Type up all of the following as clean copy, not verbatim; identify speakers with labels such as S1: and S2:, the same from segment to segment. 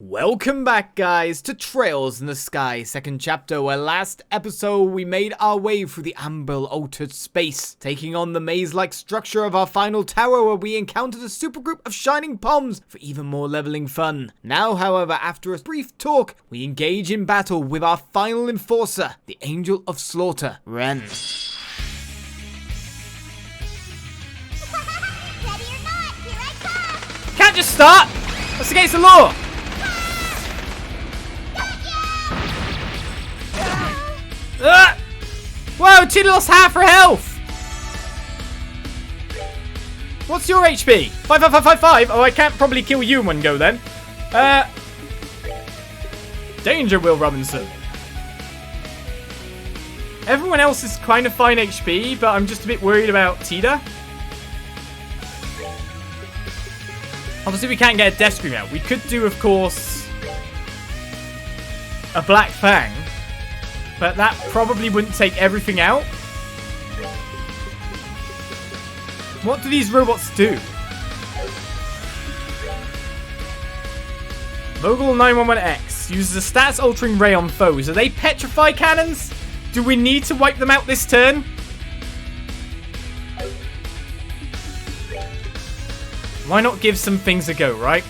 S1: Welcome back, guys, to Trails in the Sky, second chapter, where last episode we made our way through the amber-altered space, taking on the maze-like structure of our final tower where we encountered a supergroup of shining palms for even more leveling fun. Now, however, after a brief talk, we engage in battle with our final enforcer, the Angel of Slaughter, Renne.
S2: Ready or not, here I come!
S1: Can't just start! That's against the law! Whoa, Tina lost half her health! What's your HP? 55555? Oh, I can't probably kill you in one go then. Danger, Will Robinson. Everyone else is kind of fine HP, but I'm just a bit worried about Tita. Obviously, we can't get a Death Scream out. We could do, of course, a Black Fang. But that probably wouldn't take everything out. What do these robots do? Vogel 911X uses a stats-altering ray on foes. Are they petrify cannons? Do we need to wipe them out this turn? Why not give some things a go, right?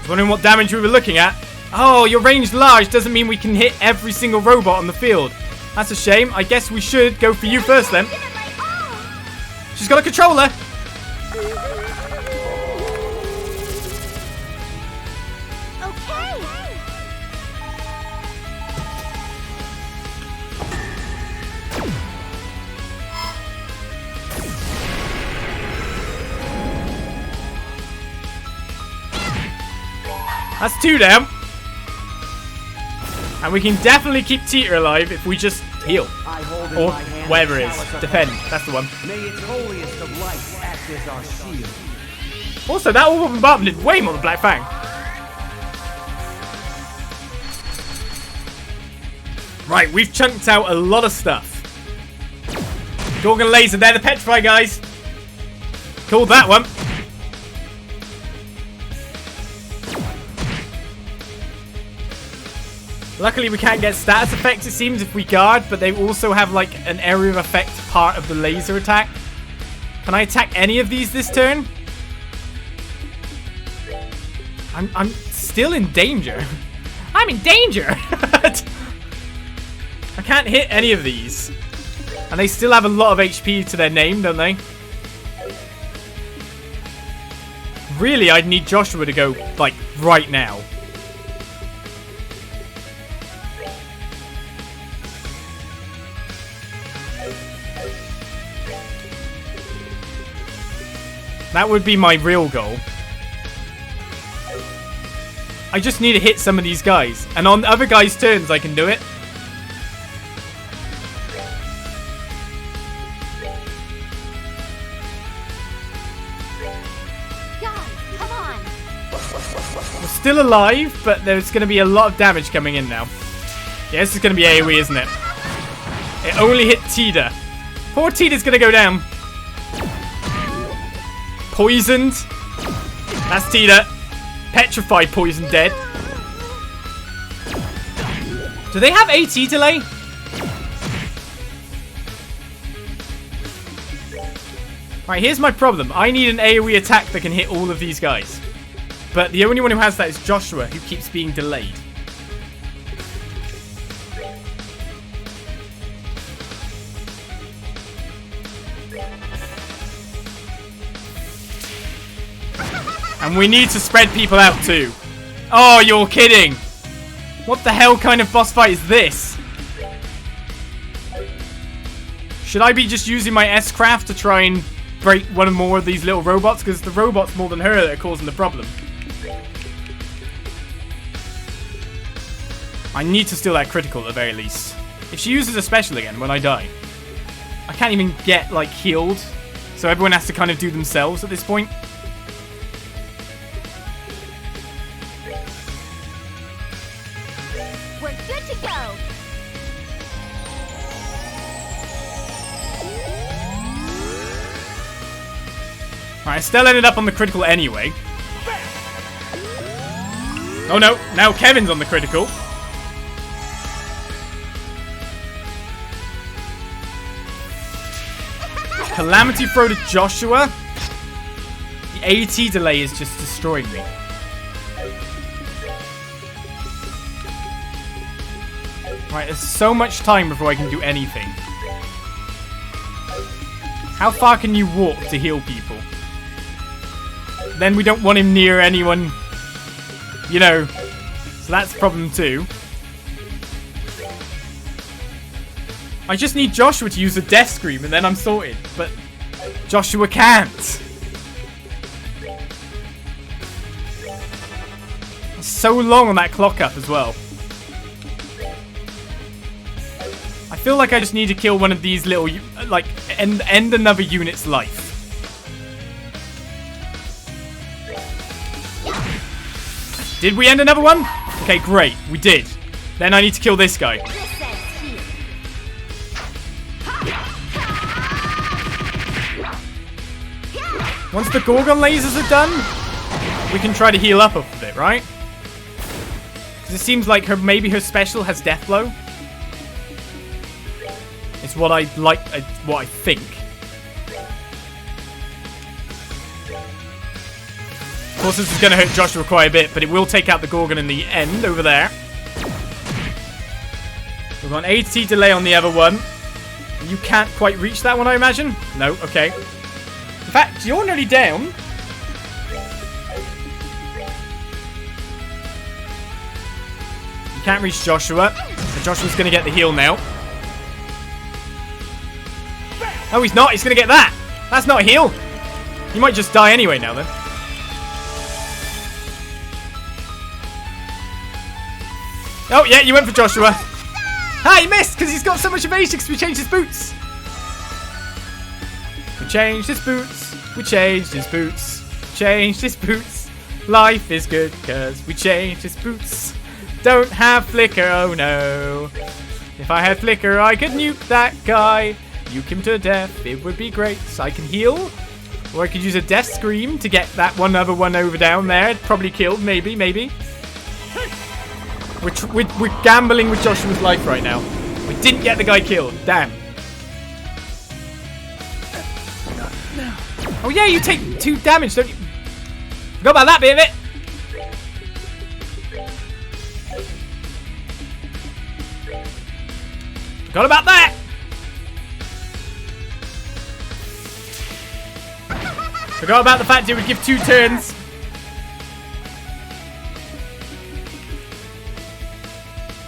S1: Wondering what damage we were looking at. Oh, your range large doesn't mean we can hit every single robot on the field. That's a shame. I guess we should go for you first then. She's got a controller. That's 2 down. And we can definitely keep Tita alive if we just heal. Or whatever it is. Defend. That's the one.
S3: May its holiest of lights act as our shield.
S1: Also, that all bombardment did way more than Black Fang. Right, we've chunked out a lot of stuff. Gorgon Laser, they're the Petrify guys. Called that one. Luckily, we can't get status effects, it seems, if we guard, but they also have, like, an area of effect part of the laser attack. Can I attack any of these this turn? I'm still in danger. I'm in danger! I can't hit any of these. And they still have a lot of HP to their name, don't they? Really, I'd need Joshua to go, like, right now. That would be my real goal. I just need to hit some of these guys. And on other guys' turns, I can do it.
S2: God, come on.
S1: We're still alive, but there's going to be a lot of damage coming in now. Yeah, this is going to be AoE, isn't it? It only hit Tita. Poor Tita's going to go down. Poisoned. That's Tita. Petrified, poison, dead. Do they have AT delay? Right, here's my problem. I need an AoE attack that can hit all of these guys. But the only one who has that is Joshua, who keeps being delayed. And we need to spread people out too. Oh, you're kidding. What the hell kind of boss fight is this? Should I be just using my S-Craft to try and break one or more of these little robots? Because the robots more than her that are causing the problem. I need to steal that critical at the very least. If she uses a special again when I die, I can't even get, like, healed. So everyone has to kind of do themselves at this point.
S2: We're good to go.
S1: Alright, Estelle ended up on the critical anyway. Oh no, now Kevin's on the critical. Calamity throw to Joshua. The AT delay is just destroying me. Right, there's so much time before I can do anything. How far can you walk to heal people? Then we don't want him near anyone, you know. So that's a problem too. I just need Joshua to use the death scream and then I'm sorted. But Joshua can't. So long on that clock up as well. I feel like I just need to kill one of these little, like, end another unit's life. Did we end another one? Okay, great. We did. Then I need to kill this guy. Once the Gorgon lasers are done, we can try to heal up off of it, right? Because it seems like maybe her special has death blow. It's what I like, what I think. Of course, this is going to hurt Joshua quite a bit, but it will take out the Gorgon in the end over there. We've got an AT delay on the other one. You can't quite reach that one, I imagine? No, okay. In fact, you're nearly down. You can't reach Joshua. So Joshua's going to get the heal now. No, he's not. He's going to get that. That's not a heal. He might just die anyway now, then. Oh, yeah, you went for Joshua. Ah, he missed because he's got so much evasion because we changed his boots. We changed his boots. We changed his boots. Changed his boots. Life is good because we changed his boots. Don't have flicker, oh no. If I had flicker, I could nuke that guy. Nuke him to death. It would be great. So I can heal. Or I could use a death scream to get that other one over down there. It probably killed, maybe. We're gambling with Joshua's life right now. We didn't get the guy killed. Damn. No. Oh yeah, you take 2 damage, don't you? Forgot about that bit of it. Forgot about that. Forgot about the fact it would give 2 turns.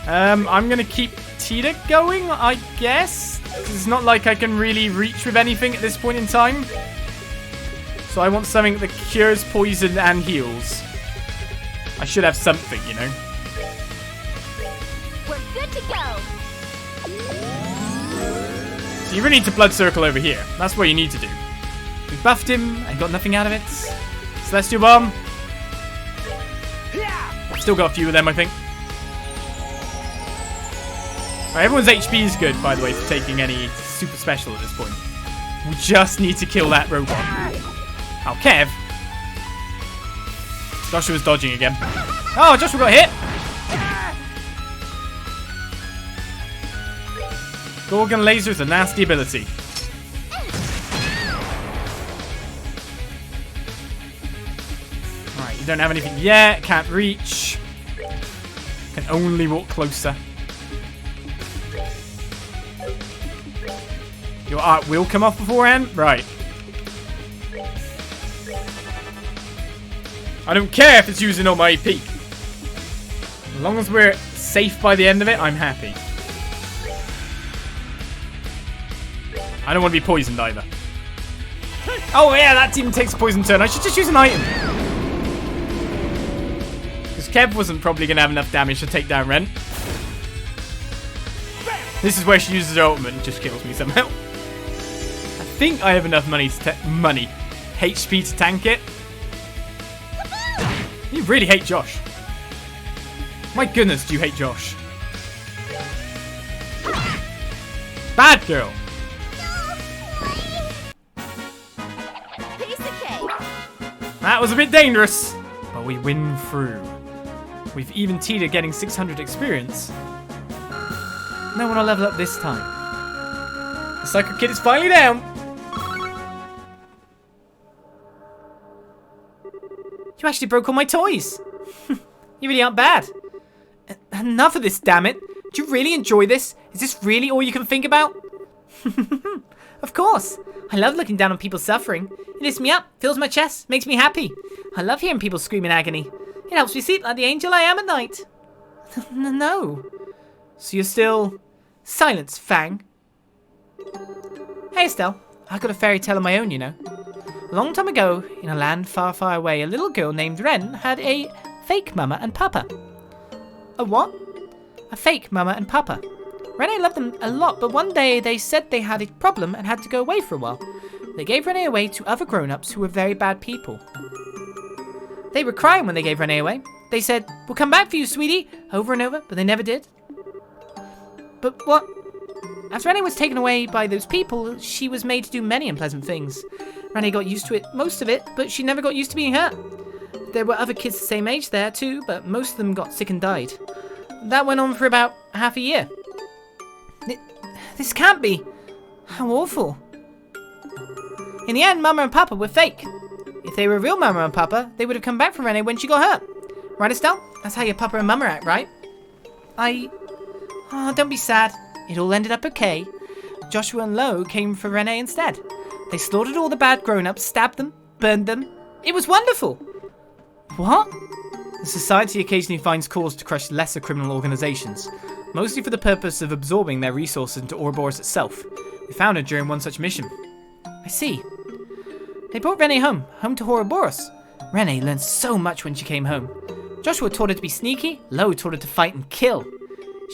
S1: I'm gonna keep Tita going, I guess. It's not like I can really reach with anything at this point in time. So I want something that cures poison and heals. I should have something, you know.
S2: We're good to go.
S1: So you really need to blood circle over here. That's what you need to do. We buffed him and got nothing out of it. Celestial Bomb. Still got a few of them, I think. Right, everyone's HP is good, by the way, for taking any super special at this point. We just need to kill that robot. Oh, Kev. Joshua's dodging again. Oh, Joshua got hit. Gorgon Laser is a nasty ability. Alright, you don't have anything yet. Can't reach. Can only walk closer. Your art will come off beforehand? Right. I don't care if it's using all my AP. As long as we're safe by the end of it, I'm happy. I don't want to be poisoned either. Oh yeah, that team takes a poison turn. I should just use an item. Because Kev wasn't probably going to have enough damage to take down Renne. This is where she uses her ultimate and just kills me somehow. I think I have enough HP to tank it. You really hate Josh. My goodness, do you hate Josh? Bad girl.
S2: Kiseki.
S1: That was a bit dangerous, but we win through. We've even teetered getting 600 experience. No one will level up this time. The Psycho Kid is finally down. You actually broke all my toys. You really aren't bad. Enough of this, damn it. Do you really enjoy this? Is this really all you can think about? Of course. I love looking down on people suffering. It lifts me up, fills my chest, makes me happy. I love hearing people scream in agony. It helps me sleep like the angel I am at night. No. So you're still... Silence, Fang. Hey, Estelle. I've got a fairy tale of my own, you know. A long time ago, in a land far, far away, a little girl named Renne had a fake mama and papa. A what? A fake mama and papa. Renne loved them a lot, but one day they said they had a problem and had to go away for a while. They gave Renne away to other grown-ups who were very bad people. They were crying when they gave Renne away. They said, "We'll come back for you, sweetie," over and over, but they never did. But what? As Renne was taken away by those people, she was made to do many unpleasant things. Renne got used to it, most of it, but she never got used to being hurt. There were other kids the same age there too, but most of them got sick and died. That went on for about half a year. This can't be. How awful. In the end, Mama and Papa were fake. If they were real Mama and Papa, they would have come back for Renne when she got hurt. Right, Estelle? That's how your Papa and Mama act, right? Oh, don't be sad. It all ended up okay. Joshua and Lo came for Renne instead. They slaughtered all the bad grown-ups, stabbed them, burned them. It was wonderful. What? The Society occasionally finds cause to crush lesser criminal organizations, mostly for the purpose of absorbing their resources into Ouroboros itself. We found her during one such mission. I see. They brought Renne home to Ouroboros. Renne learned so much when she came home. Joshua taught her to be sneaky, Lo taught her to fight and kill.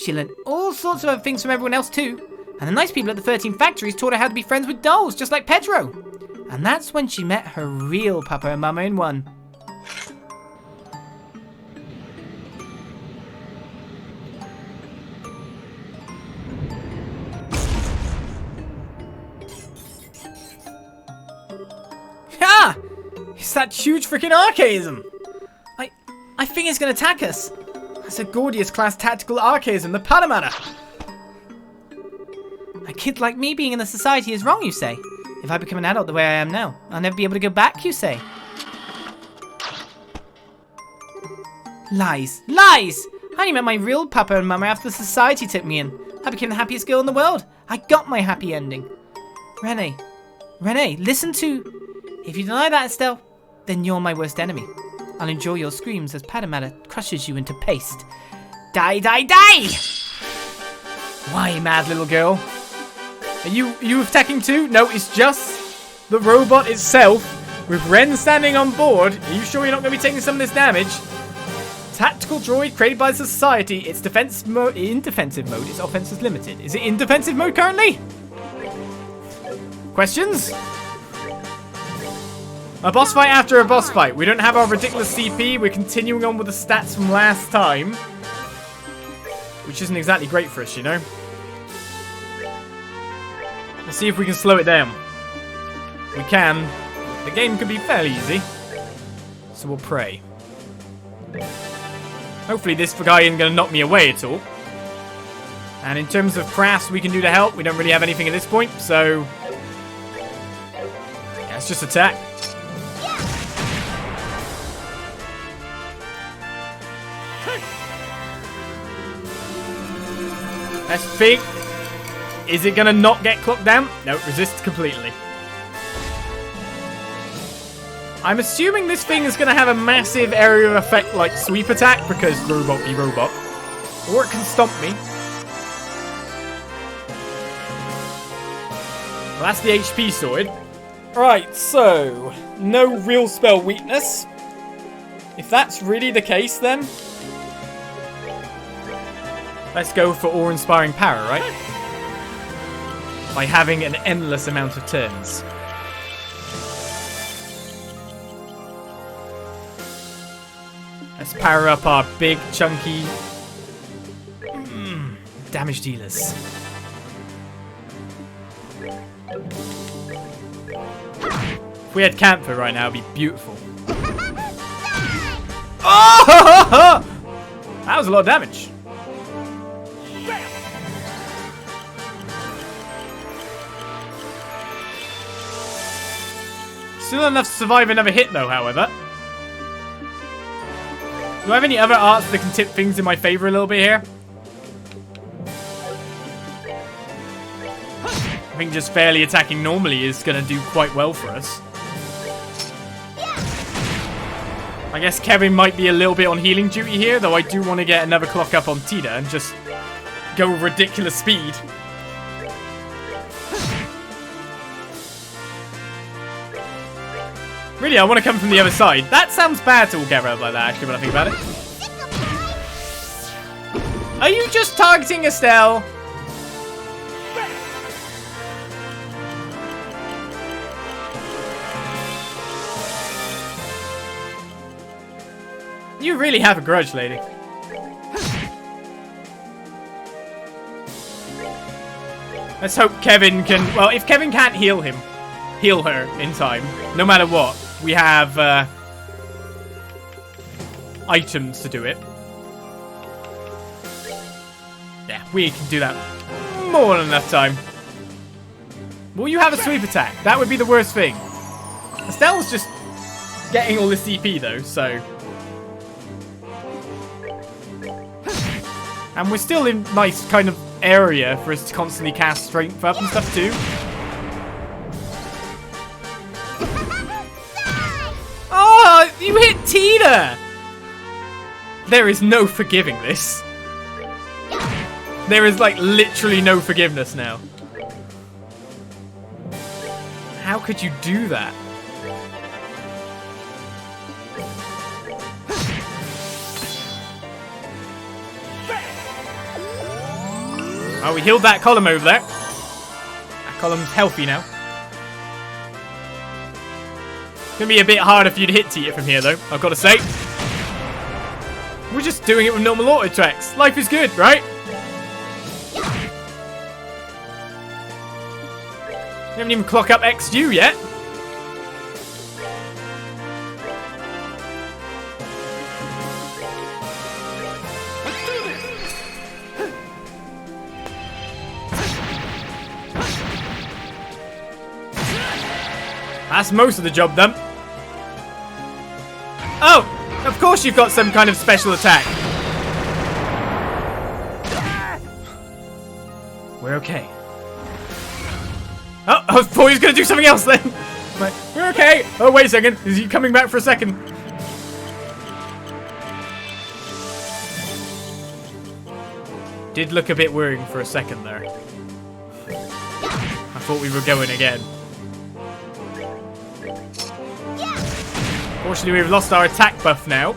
S1: She learned all sorts of other things from everyone else too. And the nice people at the 13 factories taught her how to be friends with dolls, just like Pedro. And that's when she met her real Papa and Mama in one. Ah! It's that huge freaking archaism! I think it's gonna attack us. It's a Gordius class tactical archaism, the Patamata. A kid like me being in the society is wrong, you say? If I become an adult the way I am now, I'll never be able to go back, you say? Lies. Lies! I only met my real Papa and Mama after the society took me in. I became the happiest girl in the world. I got my happy ending. Renne, listen to... If you deny that, Estelle, then you're my worst enemy. I'll enjoy your screams as Patamata crushes you into paste. Die, die, die! Why, mad little girl? Are you attacking too? No, it's just the robot itself with Ren standing on board. Are you sure you're not going to be taking some of this damage? Tactical droid created by the Society. Its defense mode in defensive mode. Its offense is limited. Is it in defensive mode currently? Questions? A boss fight after a boss fight. We don't have our ridiculous CP. We're continuing on with the stats from last time, which isn't exactly great for us, you know. Let's see if we can slow it down. We can. The game could be fairly easy, so we'll pray. Hopefully this guy isn't going to knock me away at all. And in terms of crafts we can do to help, we don't really have anything at this point, so... yeah, let's just attack. Let's think. Is it going to not get clocked down? No, it resists completely. I'm assuming this thing is going to have a massive area effect like sweep attack because robot be robot. Or it can stomp me. Well, that's the HP sorted. Right, so no real spell weakness. If that's really the case then... let's go for awe-inspiring power, right? By having an endless amount of turns. Let's power up our big, chunky damage dealers. If we had camphor right now, it'd be beautiful. Oh! That was a lot of damage. Still enough to survive another hit though, however. Do I have any other arts that can tip things in my favor a little bit here? I think just fairly attacking normally is going to do quite well for us. I guess Kevin might be a little bit on healing duty here, though I do want to get another clock up on Tita and just go ridiculous speed. Really, I want to come from the other side. That sounds bad to all get around like that, actually, when I think about it. Are you just targeting Estelle? You really have a grudge, lady. Let's hope Kevin can... Well, if Kevin can't heal her in time, no matter what, we have items to do it. Yeah, we can do that more than enough time. Will you have a sweep attack? That would be the worst thing. Estelle's just getting all this CP though, so... And we're still in nice kind of area for us to constantly cast strength up and stuff too. Oh, you hit Tita! There is no forgiving this. There is like literally no forgiveness now. How could you do that? Oh, we healed that column over there. That column's healthy now. It's gonna be a bit harder for you to hit Tita from here, though, I've got to say. We're just doing it with normal auto attacks. Life is good, right? We haven't even clocked up XU yet. That's most of the job done. Oh, of course you've got some kind of special attack. We're okay. Oh, I thought he was going to do something else then. Like, we're okay. Oh, wait a second. Is he coming back for a second? Did look a bit worrying for a second there. I thought we were going again. Fortunately, we've lost our attack buff now.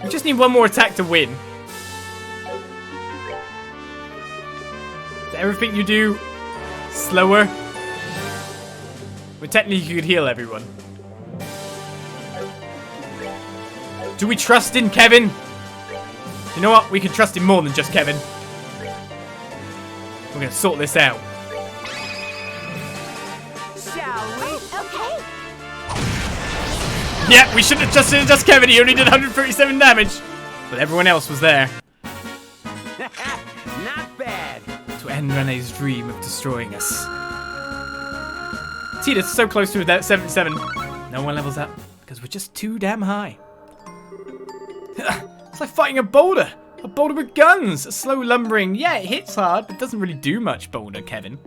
S1: We just need one more attack to win. Is everything you do slower? Well, technically, you could heal everyone. Do we trust in Kevin? You know what? We can trust him more than just Kevin. We're going to sort this out. Yeah, we should have just Kevin. He only did 137 damage. But everyone else was there.
S3: Not bad.
S1: To end Renne's dream of destroying us. Tita's so close to that 77. No one levels up because we're just too damn high. It's like fighting a boulder. A boulder with guns. A slow lumbering. Yeah, it hits hard, but doesn't really do much, boulder, Kevin.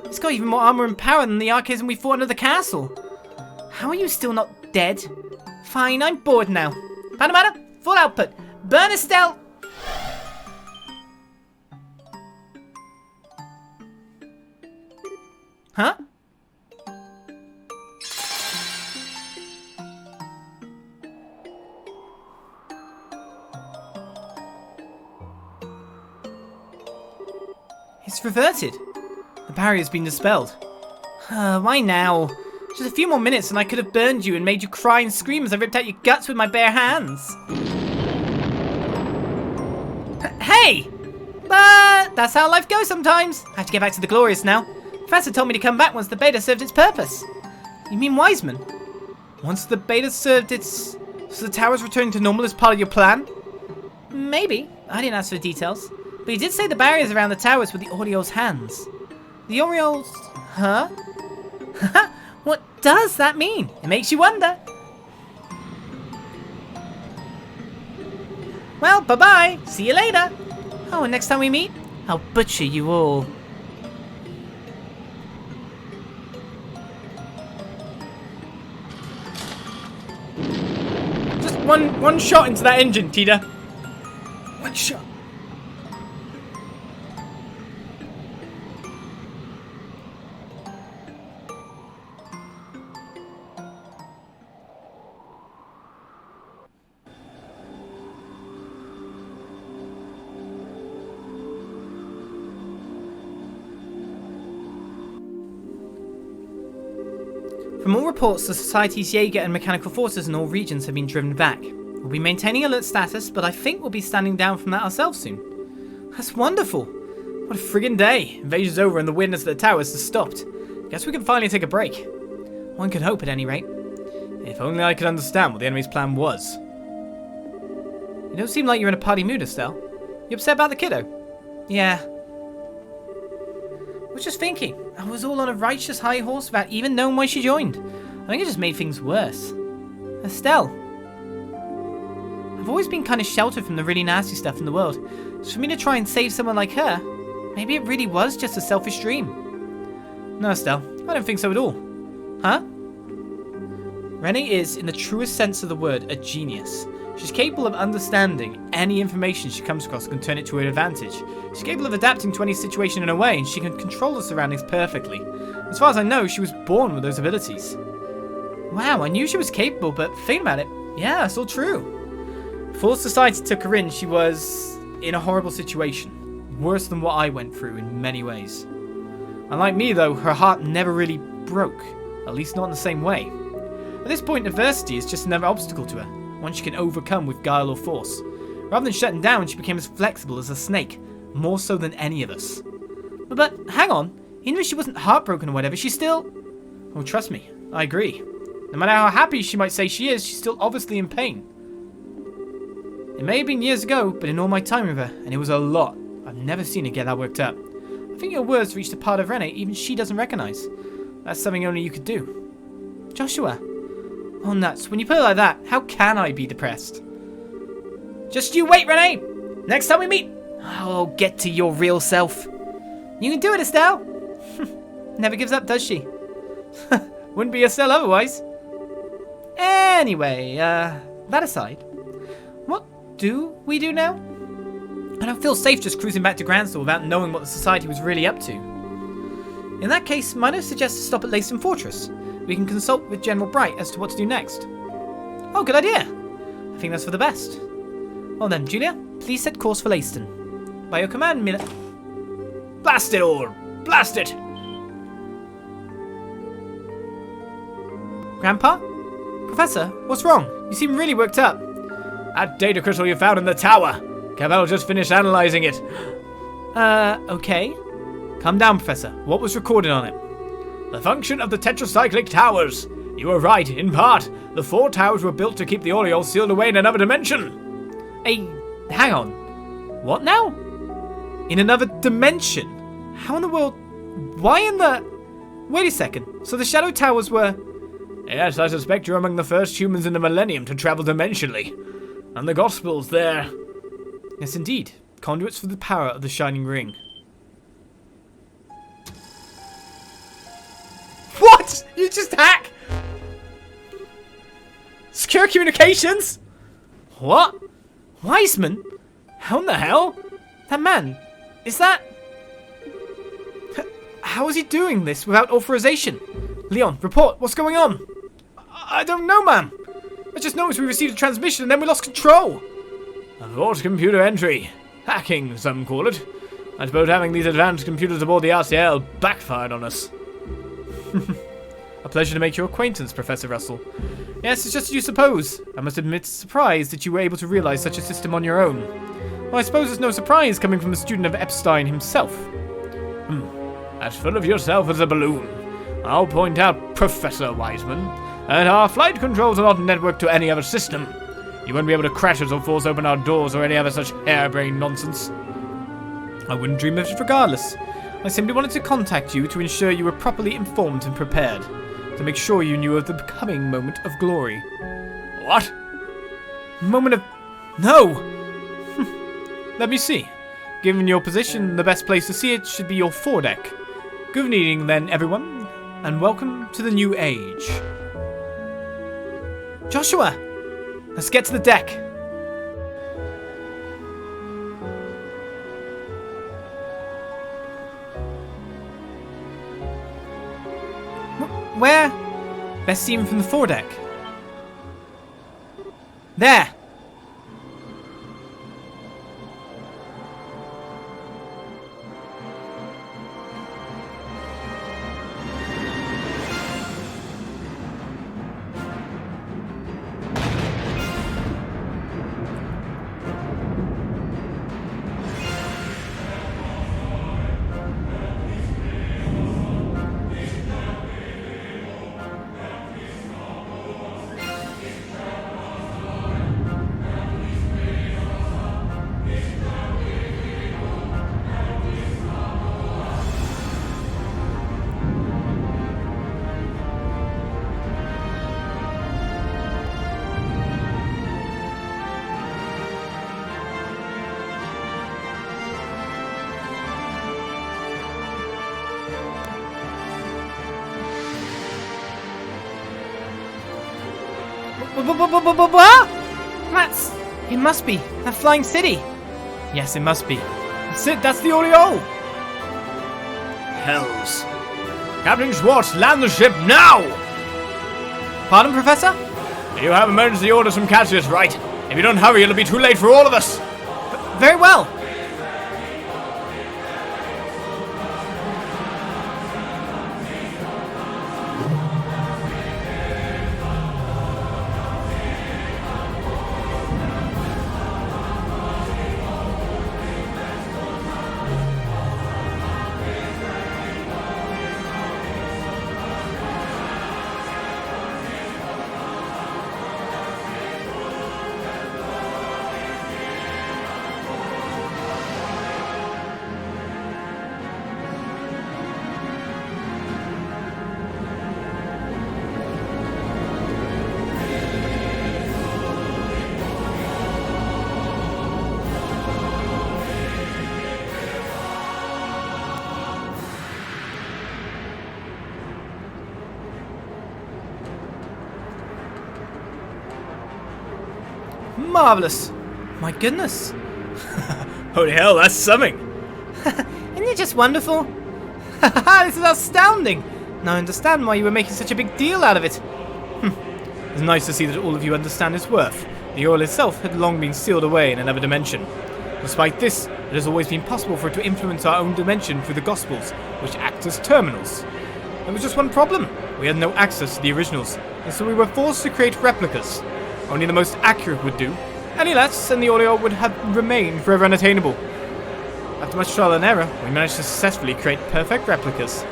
S1: It's got even more armor and power than the archers we fought under the castle. How are you still not dead? Fine, I'm bored now. Panamana, full output. Burn Estelle. Huh? It's reverted. The barrier's been dispelled. Why now? Just a few more minutes and I could have burned you and made you cry and scream as I ripped out your guts with my bare hands. Hey!
S4: But that's how life goes sometimes. I have to get back to the Glorious now. Professor told me to come back once the beta served its purpose. You mean Weissman? Once the beta served its... So the tower's returning to normal as part of your plan? Maybe. I didn't ask for the details. But he did say the barriers around the towers were the Aureole's hands. The Aureole's... Huh? What does that mean? It makes you wonder. Well, bye-bye. See you later. Oh, and next time we meet, I'll butcher you all.
S1: Just one shot into that engine, Tita. One shot.
S4: From all reports, the Society's Jaeger and mechanical forces in all regions have been driven back. We'll be maintaining alert status, but I think we'll be standing down from that ourselves soon. That's wonderful. What a friggin' day. Invasion's over and the weirdness of the towers has stopped. Guess we can finally take a break. One could hope at any rate.
S1: If only I could understand what the enemy's plan was.
S4: You don't seem like you're in a party mood, Estelle. You upset about the kiddo? Yeah. I was just thinking, I was all on a righteous high horse without even knowing why she joined. I think it just made things worse. Estelle. I've always been kind of sheltered from the really nasty stuff in the world. So for me to try and save someone like her, maybe it really was just a selfish dream. No, Estelle, I don't think so at all. Huh? Renne is, in the truest sense of the word, a genius. She's capable of understanding any information she comes across and can turn it to her advantage. She's capable of adapting to any situation in a way, and she can control the surroundings perfectly. As far as I know, she was born with those abilities. Wow, I knew she was capable, but thinking about it, yeah, it's all true. Before society took her in, she was in a horrible situation. Worse than what I went through in many ways. Unlike me, though, her heart never really broke. At least not in the same way. At this point, adversity is just another obstacle to her. One she can overcome with guile or force. Rather than shutting down, she became as flexible as a snake, more so than any of us. But hang on, even if she wasn't heartbroken or whatever, she's still... Oh, trust me, I agree. No matter how happy she might say she is, she's still obviously in pain. It may have been years ago, but in all my time with her, and it was a lot, I've never seen her get that worked up. I think your words reached a part of Renne even she doesn't recognize. That's something only you could do. Joshua. Oh, nuts. When you put it like that, how can I be depressed? Just you wait, Renne! Next time we meet, I'll get to your real self. You can do it, Estelle! Never gives up, does she? Wouldn't be Estelle otherwise. Anyway, that aside, what do we do now? I don't feel safe just cruising back to Grandsall without knowing what the Society was really up to. In that case, might I suggest to stop at Leyston Fortress? We can consult with General Bright as to what to do next. Oh, good idea. I think that's for the best. Well then, Julia, please set course for Leyston. By your command, Miller.
S1: Blast it all! Blast it!
S4: Grandpa? Professor, what's wrong? You seem really worked up.
S1: That data crystal you found in the tower. Cavell just finished analyzing it.
S4: Okay.
S1: Calm down, Professor. What was recorded on it? The function of the tetracyclic towers. You were right, in part. The 4 towers were built to keep the Aureole sealed away in another dimension.
S4: Hang on. What now? In another dimension? How in the world? Why in the... Wait a second. So the Shadow Towers were...
S1: Yes, I suspect you're among the first humans in the millennium to travel dimensionally. And the Gospels there.
S4: Yes, indeed. Conduits for the power of the Shining Ring.
S1: What? You just hack? Secure communications?
S4: What? Weissman?
S1: How in the hell?
S4: That man. Is that... How is he doing this without authorization? Leon, report. What's going on?
S1: I don't know, ma'am. I just noticed we received a transmission and then we lost control. A vault computer entry. Hacking, some call it. I suppose having these advanced computers aboard the RCL backfired on us.
S4: A pleasure to make your acquaintance, Professor Russell. Yes, it's just as you suppose. I must admit, surprised that you were able to realize such a system on your own. Well, I suppose it's no surprise coming from a student of Epstein himself.
S5: As full of yourself as a balloon. I'll point out, Professor Weissman, that our flight controls are not networked to any other system. You won't be able to crash us or force open our doors or any other such harebrained nonsense.
S4: I wouldn't dream of it regardless. I simply wanted to contact you to ensure you were properly informed and prepared, to make sure you knew of the coming moment of glory.
S5: What?
S4: Moment of... No! Let me see. Given your position, the best place to see it should be your foredeck. Good evening then, everyone, and welcome to the new age. Joshua! Let's get to the deck. Where? Best seen from the foredeck. There! What? It must be. That flying city. Yes, it must be. That's it, that's the Aureole.
S5: Hells. Captain Schwartz, land the ship now!
S4: Pardon, Professor?
S5: You have emergency orders from Cassius, right? If you don't hurry, it'll be too late for all of us.
S4: Very well. Marvelous. My goodness.
S5: Holy hell, that's something.
S4: Isn't it just wonderful? This is astounding. Now I understand why you were making such a big deal out of it. It's nice to see that all of you understand its worth. The Aureole itself had long been sealed away in another dimension. Despite this, it has always been possible for it to influence our own dimension through the Gospels, which act as terminals. There was just one problem. We had no access to the originals, and so we were forced to create replicas. Only the most accurate would do. Any less, and the Aureole would have remained forever unattainable. After much trial and error, we managed to successfully create perfect replicas.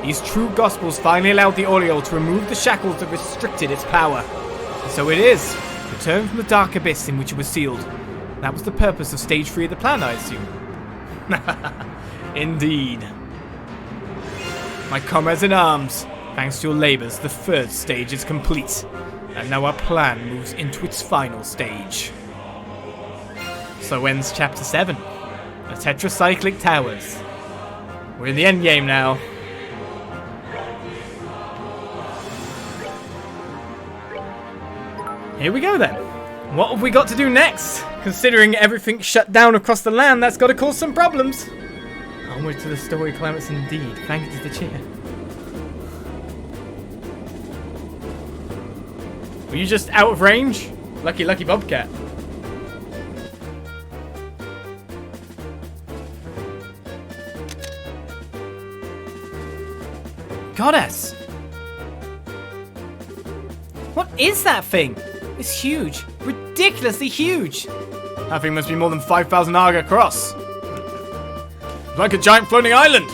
S4: These true Gospels finally allowed the Aureole to remove the shackles that restricted its power. And so it is, returned from the dark abyss in which it was sealed. That was the purpose of Stage 3 of the plan, I assume.
S5: Indeed.
S4: My comrades in arms, thanks to your labors, the third stage is complete. And now our plan moves into its final stage. So ends Chapter 7. The Tetracyclic Towers. We're in the endgame now. Here we go then. What have we got to do next? Considering everything shut down across the land, that's got to cause some problems. Onward to the story climax indeed. Thank you to the cheer.
S5: Were you just out of range? Lucky Bobcat.
S4: Goddess! What is that thing? It's huge. Ridiculously huge.
S5: That thing must be more than 5,000 arg across. It's like a giant floating island.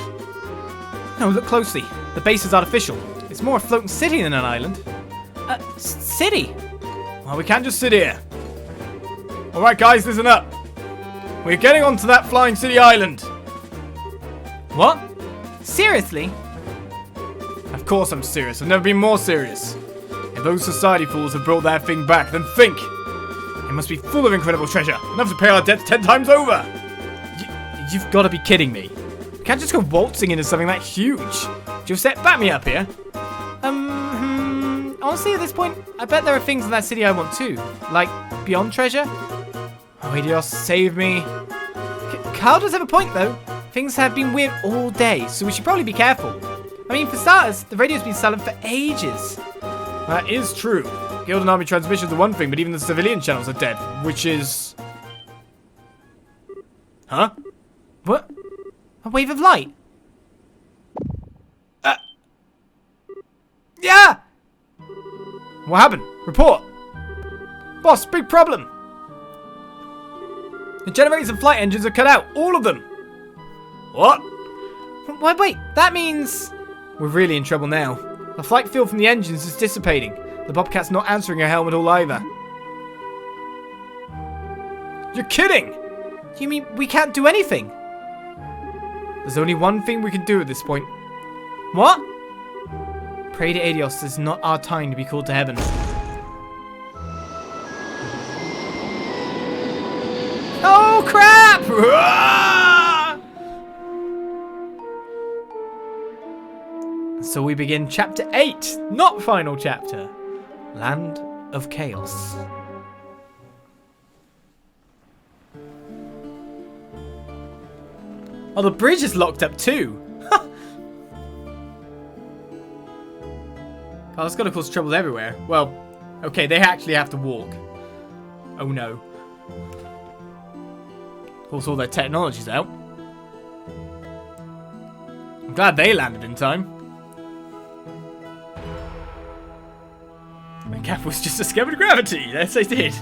S4: No, look closely. The base is artificial. It's more a floating city than an island. City?
S5: Well, we can't just sit here. Alright guys, listen up. We're getting onto that flying city island.
S4: What? Seriously?
S5: Of course I'm serious. I've never been more serious. If those society fools have brought that thing back, then think. It must be full of incredible treasure. Enough to pay our debts 10 times over.
S4: You've got to be kidding me.
S5: We can't just go waltzing into something that huge. Josette, back me up here.
S4: Honestly, at this point, I bet there are things in that city I want too. Like, beyond treasure?
S5: Oh, Dios, save me.
S4: Carl does have a point, though. Things have been weird all day, so we should probably be careful. I mean, for starters, the radio's been silent for ages.
S5: That is true. Guild and Army transmissions are one thing, but even the civilian channels are dead, which is... Huh?
S4: What? A wave of light?
S5: Yeah! What happened? Report! Boss, big problem! The generators and flight engines are cut out, all of them! What?
S4: Wait, that means...
S5: We're really in trouble now. The flight field from the engines is dissipating. The Bobcat's not answering her helmet at all either. You're kidding!
S4: You mean we can't do anything?
S5: There's only one thing we can do at this point.
S4: What?
S5: Pray to Adios, it's not our time to be called to heaven.
S4: Oh crap!
S5: So we begin chapter 8, not final chapter. Land of Chaos. Oh, the bridge is locked up too. Oh, that's gonna cause trouble everywhere. Well, okay, they actually have to walk. Oh no. Of course, all their technology's out. I'm glad they landed in time. The cap was just discovered gravity. Yes, they did.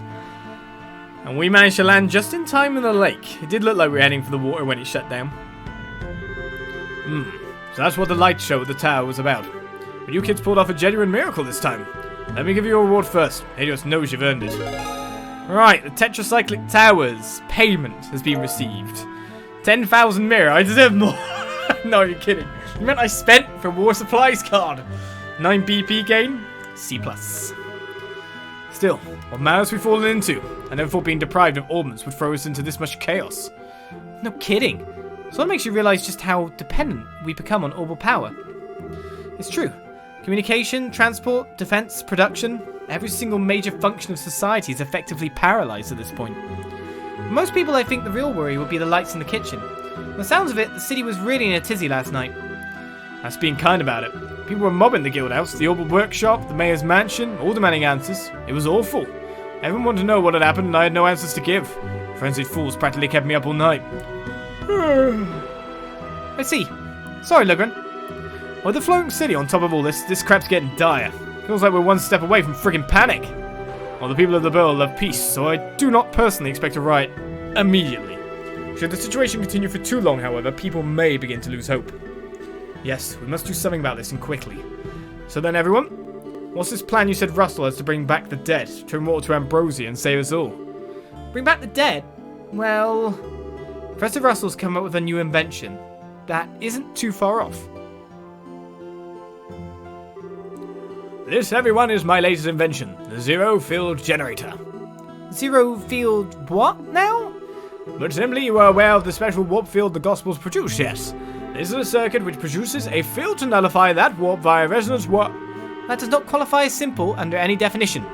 S5: And we managed to land just in time in the lake. It did look like we were heading for the water when it shut down. So that's what the light show at the tower was about. But you kids pulled off a genuine miracle this time. Let me give you your reward first. Helios knows you've earned it. Right, the Tetracyclic Towers payment has been received. 10,000 mirror. I deserve more. No, you're kidding. You meant I spent for war supplies card. 9 BP gain. C+. Still, what matters we've fallen into? I never thought being deprived of ordnance would throw us into this much chaos.
S4: No kidding. So that makes you realize just how dependent we become on orbital power. It's true. Communication, transport, defense, production, every single major function of society is effectively paralyzed at this point. For most people, I think the real worry would be the lights in the kitchen. From the sounds of it, the city was really in a tizzy last night.
S5: That's being kind about it. People were mobbing the guild house, the orbital workshop, the mayor's mansion, all demanding answers. It was awful. Everyone wanted to know what had happened and I had no answers to give. Frenzied fools practically kept me up all night.
S4: I see. Sorry, Lugren.
S5: With the floating city on top of all this crap's getting dire. Feels like we're one step away from friggin' panic. Well, the people of the Burl love peace, so I do not personally expect a riot immediately. Should the situation continue for too long, however, people may begin to lose hope. Yes, we must do something about this and quickly. So then, everyone, what's this plan you said Russell has to bring back the dead, turn water to ambrosia and save us all?
S4: Bring back the dead? Well, Professor Russell's come up with a new invention that isn't too far off.
S5: This, everyone, is my latest invention, the zero-field generator.
S4: Zero-field what now?
S5: But simply, you are aware of the special warp field the Gospels produce, yes? This is a circuit which produces a field to nullify that warp via resonance warp.
S4: That does not qualify as simple under any definition.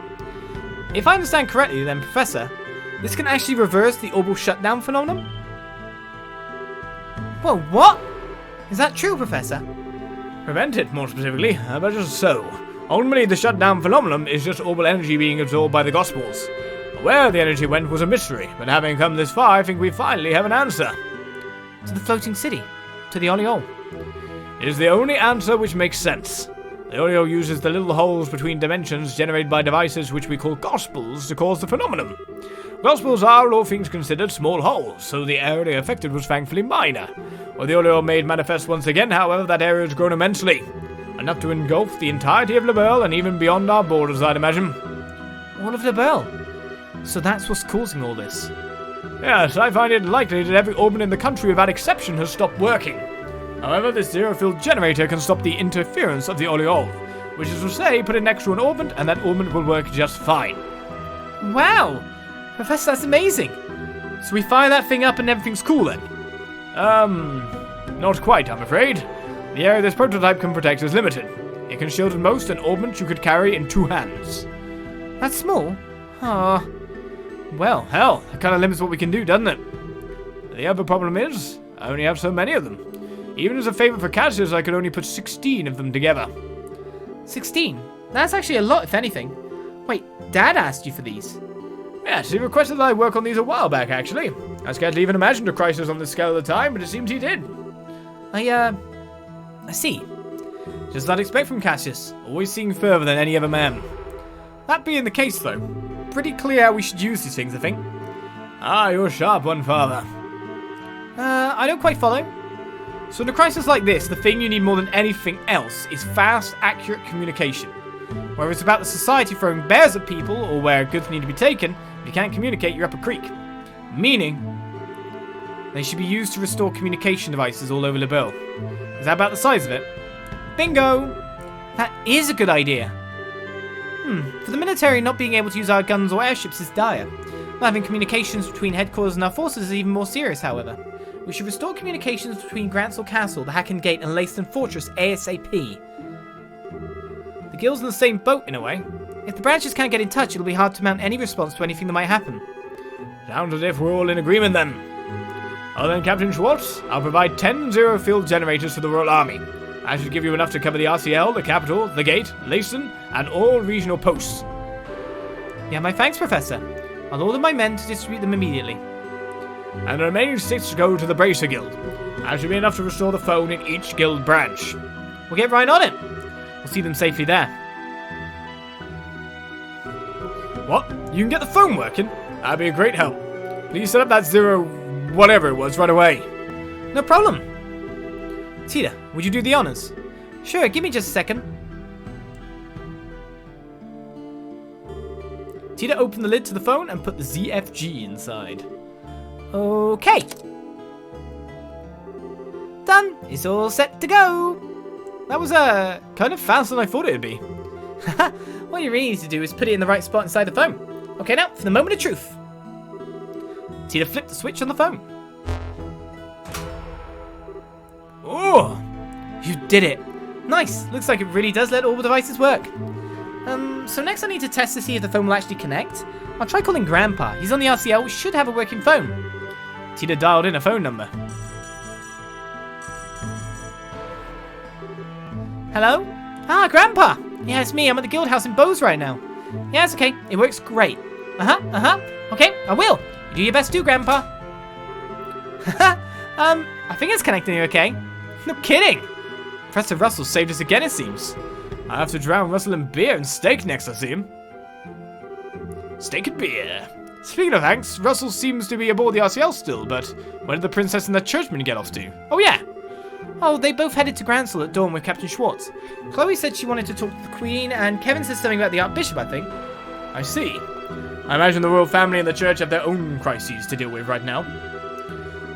S4: If I understand correctly, then, Professor, this can actually reverse the orbital shutdown phenomenon? Well, what? Is that true, Professor?
S5: Prevent it, more specifically, but just so. Ultimately, the shutdown phenomenon is just orbital energy being absorbed by the Gospels. Where the energy went was a mystery, but having come this far, I think we finally have an answer.
S4: To the floating city? To the Aureole?
S5: It is the only answer which makes sense. The Aureole uses the little holes between dimensions generated by devices which we call Gospels to cause the phenomenon. Gospels are, all things considered, small holes, so the area affected was thankfully minor. With the Aureole made manifest once again, however, that area has grown immensely. Enough to engulf the entirety of Liberl and even beyond our borders, I'd imagine.
S4: All of Liberl? So that's what's causing all this?
S5: Yes, I find it likely that every organ in the country without exception has stopped working. However, this zero-field generator can stop the interference of the Aureole, which is to say, put it next to an orbit and that orbit will work just fine.
S4: Wow! Professor, that's amazing! So we fire that thing up and everything's cool then?
S5: Not quite, I'm afraid. The area this prototype can protect is limited. It can shield at most an orbit you could carry in 2 hands.
S4: That's small? Ah.
S5: Well, hell, that kind of limits what we can do, doesn't it? The other problem is, I only have so many of them. Even as a favor for Cassius, I could only put 16 of them together.
S4: 16? That's actually a lot, if anything. Wait, Dad asked you for these?
S5: Yes, he requested that I work on these a while back, actually. I scarcely even imagined a crisis on this scale at the time, but it seems he did.
S4: I see.
S5: Just as I'd expect from Cassius, always seeing further than any other man. That being the case, though, pretty clear how we should use these things, I think. Ah, you're a sharp one, Father.
S4: I don't quite follow.
S5: So in a crisis like this, the thing you need more than anything else is fast, accurate communication. Whether it's about the society throwing bears at people, or where goods need to be taken, if you can't communicate, you're up a creek. Meaning, they should be used to restore communication devices all over Liberl. Is that about the size of it? Bingo!
S4: That is a good idea. For the military, not being able to use our guns or airships is dire. Not having communications between headquarters and our forces is even more serious, however. We should restore communications between Grantsel Castle, the Hacken Gate, and Leiston Fortress ASAP. The guild's in the same boat, in a way. If the branches can't get in touch, it'll be hard to mount any response to anything that might happen.
S5: Sounds as if we're all in agreement then. Well then, Captain Schwartz, I'll provide 10 zero-field generators for the Royal Army. I should give you enough to cover the RCL, the capital, the gate, Leiston, and all regional posts.
S4: Yeah, my thanks, Professor. I'll order my men to distribute them immediately.
S5: And the remaining 6 go to the Bracer Guild. That should be enough to restore the phone in each guild branch.
S4: We'll get right on it. We'll see them safely there.
S5: What? You can get the phone working? That'd be a great help. Please set up that zero whatever it was right away.
S4: No problem. Tita, would you do the honors? Sure, give me just a second.
S5: Tita opened the lid to the phone and put the ZFG inside.
S4: Okay. Done. It's all set to go.
S5: That was kind of faster than I thought it'd be.
S4: What you really need to do is put it in the right spot inside the phone. Okay, now for the moment of truth.
S5: Tita flipped the switch on the phone. Oh!
S4: You did it. Nice. Looks like it really does let all the devices work. So next I need to test to see if the phone will actually connect. I'll try calling Grandpa. He's on the RCL, which should have a working phone.
S5: Tita dialed in a phone number.
S4: Hello? Ah, Grandpa! Yeah, it's me. I'm at the guild house in Bose right now. Yeah, it's okay. It works great. Okay, I will. You do your best too, Grandpa. I think it's connecting okay.
S5: No kidding! Professor Russell saved us again, it seems. I have to drown Russell in beer and steak next I see him. Steak and beer. Speaking of Hanks, Russell seems to be aboard the RCL still, but where did the princess and the churchman get off to?
S4: Oh yeah! Oh, they both headed to Grantsel at dawn with Captain Schwartz. Chloe said she wanted to talk to the Queen, and Kevin said something about the Archbishop, I think.
S5: I see. I imagine the royal family and the church have their own crises to deal with right now.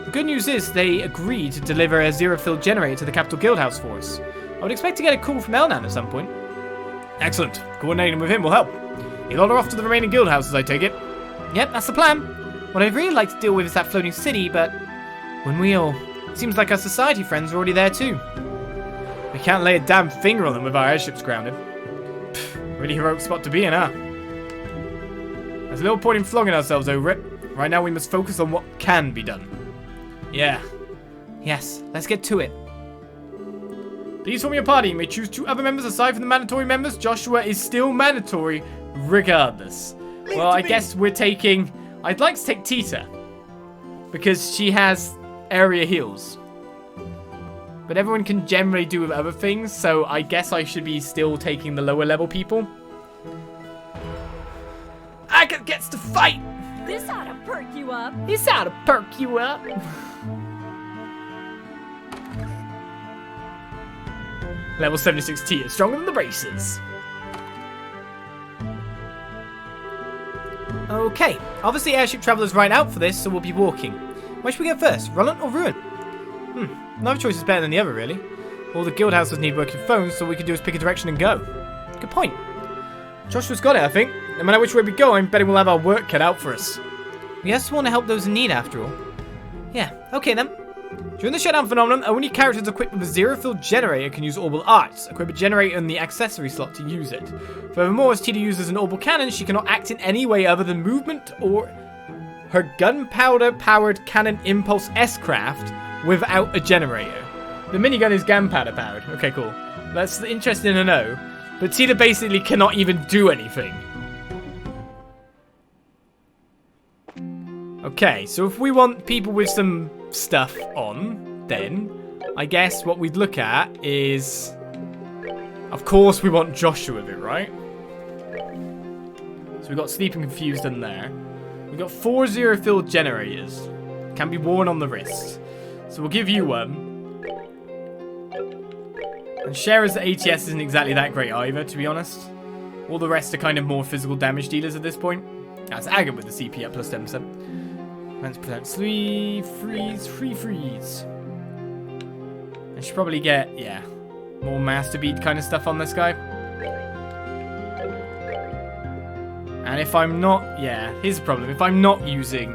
S5: The good news is they agreed to deliver a zero-field generator to the Capital Guildhouse for us. I would expect to get a call from Elnan at some point. Excellent. Coordinating with him will help. He'll order off to the remaining guildhouses, I take it.
S4: Yep, that's the plan. What I'd really like to deal with is that floating city, but when we all... Seems like our society friends are already there too.
S5: We can't lay a damn finger on them with our airships grounded. Pfft, really heroic spot to be in, huh? There's little point in flogging ourselves over it. Right now we must focus on what can be done. Yeah.
S4: Yes, let's get to it.
S5: Please form your party. You may choose 2 other members aside from the mandatory members. Joshua is still mandatory regardless. Well, I guess we're taking... I'd like to take Tita. Because she has area heals. But everyone can generally do with other things, so I guess I should be still taking the lower level people. Agatha gets to fight!
S2: This ought to perk you up.
S4: This ought to perk you up.
S5: Level 76T is stronger than the races.
S4: Okay, obviously Airship Traveler's right out for this, so we'll be walking. Where should we go first, Roland or Ruin? Neither choice is better than the other, really. All the guild houses need working phones, so all we can do is pick a direction and go. Good point.
S5: Joshua's got it, I think. No matter which way we go, I'm betting we'll have our work cut out for us.
S4: We just want to help those in need, after all. Yeah, okay then.
S5: During the shutdown phenomenon, only characters equipped with a zero-field generator can use orbital arts. Equip a generator in the accessory slot to use it. Furthermore, as Tita uses an orbital cannon, she cannot act in any way other than movement or her gunpowder-powered cannon impulse S-craft without a generator. The minigun is gunpowder-powered. Okay, cool. That's interesting to know. But Tita basically cannot even do anything. Okay, so if we want people with some stuff on, then I guess what we'd look at is... Of course we want Joshua with it, right? So we've got Sleep and Confused in there. We've got 4 zero-filled generators. Can be worn on the wrist. So we'll give you one. And Shara's ATS isn't exactly that great either, to be honest. All the rest are kind of more physical damage dealers at this point. That's Agate with the CP at plus 10%. 20% free freeze. I should probably get, yeah, more Master Bead kind of stuff on this guy. And if I'm not, yeah, here's the problem. If I'm not using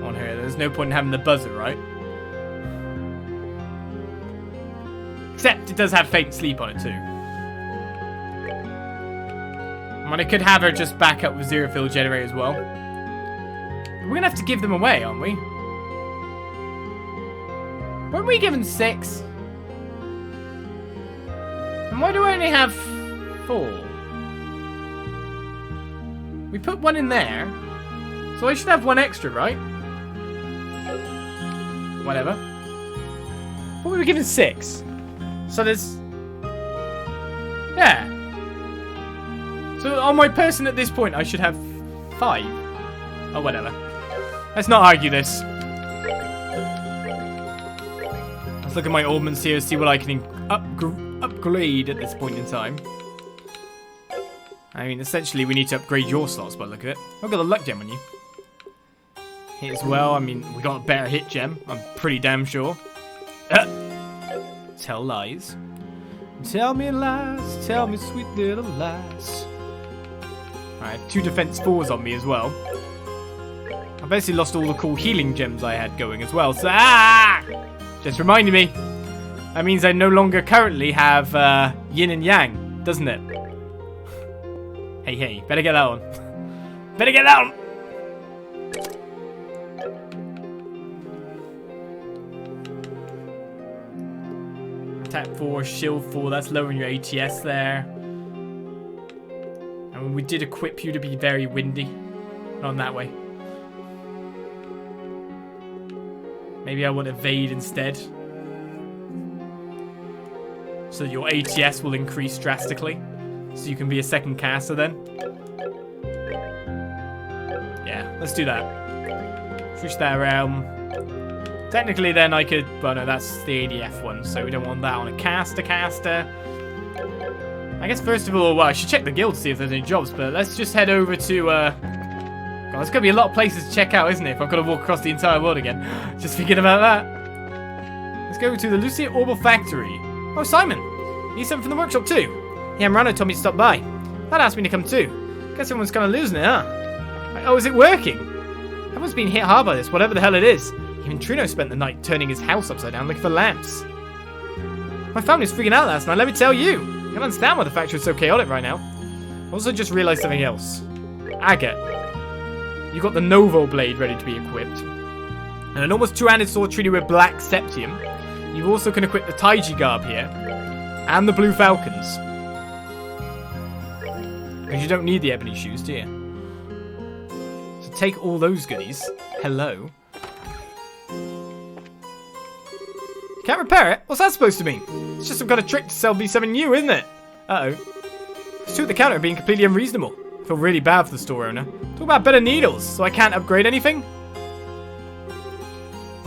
S5: on her, there's no point in having the buzzer, right? Except it does have faint sleep on it too. I mean, I could have her just back up with zero-field generator as well. We're gonna have to give them away, aren't we? Weren't we given 6? And why do I only have 4? We put 1 in there, so I should have 1 extra, right? Whatever. But we were given 6. So there's... Yeah. So on my person at this point, I should have 5. Oh, whatever. Let's not argue this. Let's look at my ordnance here, see what I can upgrade at this point in time. I mean, essentially, we need to upgrade your slots by the look of it. I've got a luck gem on you. Hit as well. I mean, we got a better hit gem. I'm pretty damn sure. Tell lies. Tell me lies. Tell me sweet little lies. I have 2 defense 4s on me as well. I basically lost all the cool healing gems I had going as well. So, just reminded me. That means I no longer currently have yin and yang, doesn't it? Hey, better get that one. Better get that one. Attack 4, shield 4, that's lowering your ATS there. And we did equip you to be very windy. Not in that way. Maybe I want evade instead. So your ATS will increase drastically. So you can be a second caster then. Yeah, let's do that. Switch that around. Technically then I could... Well, no, that's the ADF one. So we don't want that on a caster. I guess first of all, well, I should check the guild to see if there's any jobs. But let's just head over to... God, there's going to be a lot of places to check out, isn't it? If I've got to walk across the entire world again. Just thinking about that. Let's go to the Lucia Orbital Factory. Oh, Simon. Need something from the workshop too? Yeah, Marano told me to stop by. That asked me to come too. Guess everyone's kind of losing it, huh? Oh, is it working? Everyone's been hit hard by this, whatever the hell it is. Even Trino spent the night turning his house upside down looking for lamps. My family's freaking out last night, let me tell you. I can understand why the factory's so chaotic right now. I also just realised something else. Agate. You got the Novo Blade ready to be equipped. And an almost two-handed sword treated with black septium. You also can equip the Taiji Garb here. And the Blue Falcons. Because you don't need the ebony shoes, do you? So take all those goodies. Hello. Can't repair it? What's that supposed to mean? It's just some kind of trick to sell me something new, isn't it? Uh-oh. It's true at the counter being completely unreasonable. feel really bad for the store owner. Talk about better needles, so I can't upgrade anything?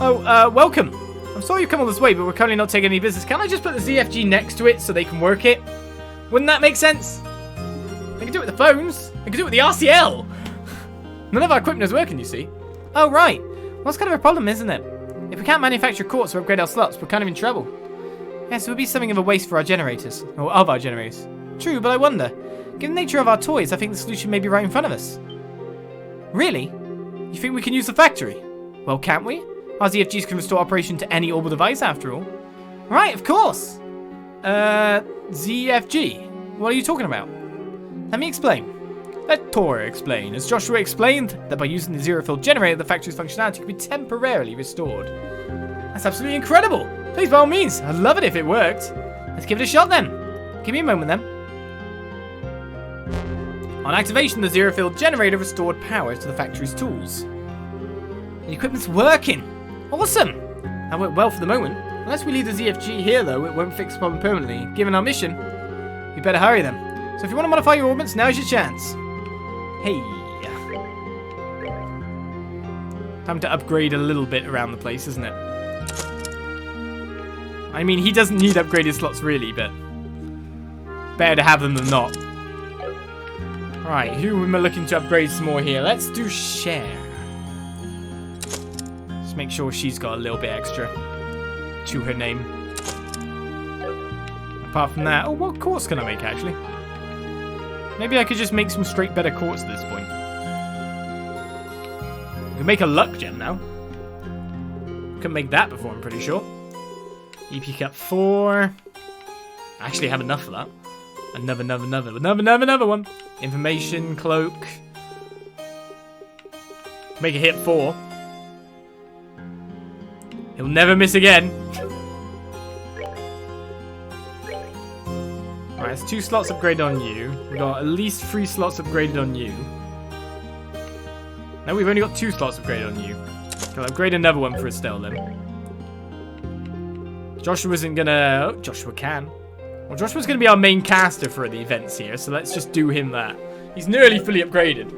S5: Oh, welcome. I'm sorry you've come all this way, but we're currently not taking any business. Can I just put the ZFG next to it so they can work it? Wouldn't that make sense? They can do it with the phones. They can do it with the RCL. None of our equipment is working, you see. Oh, right. Well, that's kind of a problem, isn't it? If we can't manufacture quartz or upgrade our slots, we're kind of in trouble. Yes, it would be something of a waste for our generators. Or of our generators. True, but I wonder. Given the nature of our toys, I think the solution may be right in front of us. Really? You think we can use the factory? Well, can't we? Our ZFGs can restore operation to any orbital device, after all. Right, of course. ZFG? What are you talking about? Let me explain. Let Tora explain. As Joshua explained, that by using the zero-field generator, the factory's functionality can be temporarily restored. That's absolutely incredible. Please, by all means. I'd love it if it worked. Let's give it a shot then. Give me a moment then. On activation, the zero-field generator restored power to the factory's tools. The equipment's working. Awesome. That worked well for the moment. Unless we leave the ZFG here, though, it won't fix the problem permanently. Given our mission, we better hurry then. So if you want to modify your orbits, now's your chance. Hey. Time to upgrade a little bit around the place, isn't it? I mean, he doesn't need upgraded slots really, but better to have them than not. Right, who am I looking to upgrade some more here? Let's do Share. Just make sure she's got a little bit extra to her name. Apart from that, oh, what quartz can I make actually? Maybe I could just make some straight better quartz at this point. We can make a luck gem now. Couldn't make that before, I'm pretty sure. EP Cup 4. I actually have enough for that. Another one. Information cloak. Make a hit 4. He'll never miss again. Alright, it's 2 slots upgraded on you. We've got at least 3 slots upgraded on you. No, we've only got 2 slots upgraded on you. I'll upgrade another one for Estelle then. Joshua isn't gonna... Oh, Joshua can. Well, Joshua's gonna be our main caster for the events here, so let's just do him that. He's nearly fully upgraded.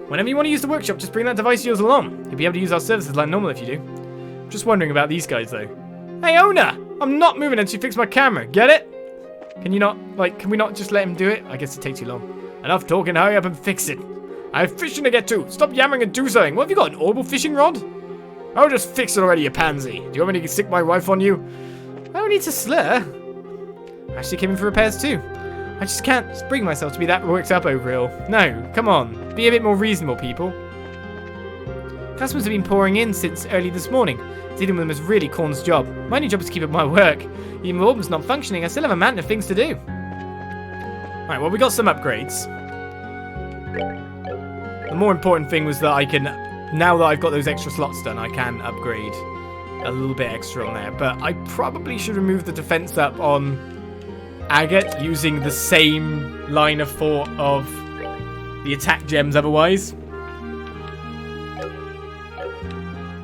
S5: Whenever you want to use the workshop, just bring that device of yours along. You'll be able to use our services like normal if you do. Just wondering about these guys, though. Hey, owner! I'm not moving until you fix my camera. Get it? Can you not, like, can we not just let him do it? I guess it takes too long. Enough talking, hurry up and fix it. I have fishing to get to. Stop yammering and do something. What have you got, an orbital fishing rod? Oh, just fix it already, you pansy. Do you want me to stick my wife on you? I don't need to slur. I actually came in for repairs too. I just can't bring myself to be that worked up over it all. No, come on. Be a bit more reasonable, people. Customers have been pouring in since early this morning. Dealing with them is really Korn's job. My only job is to keep up my work. Even though Orb's not functioning, I still have a mountain of things to do. Alright, well, we got some upgrades. The more important thing was that I can, now that I've got those extra slots done, I can upgrade a little bit extra on there. But I probably should remove the defense up on Agate using the same line of thought of the attack gems otherwise.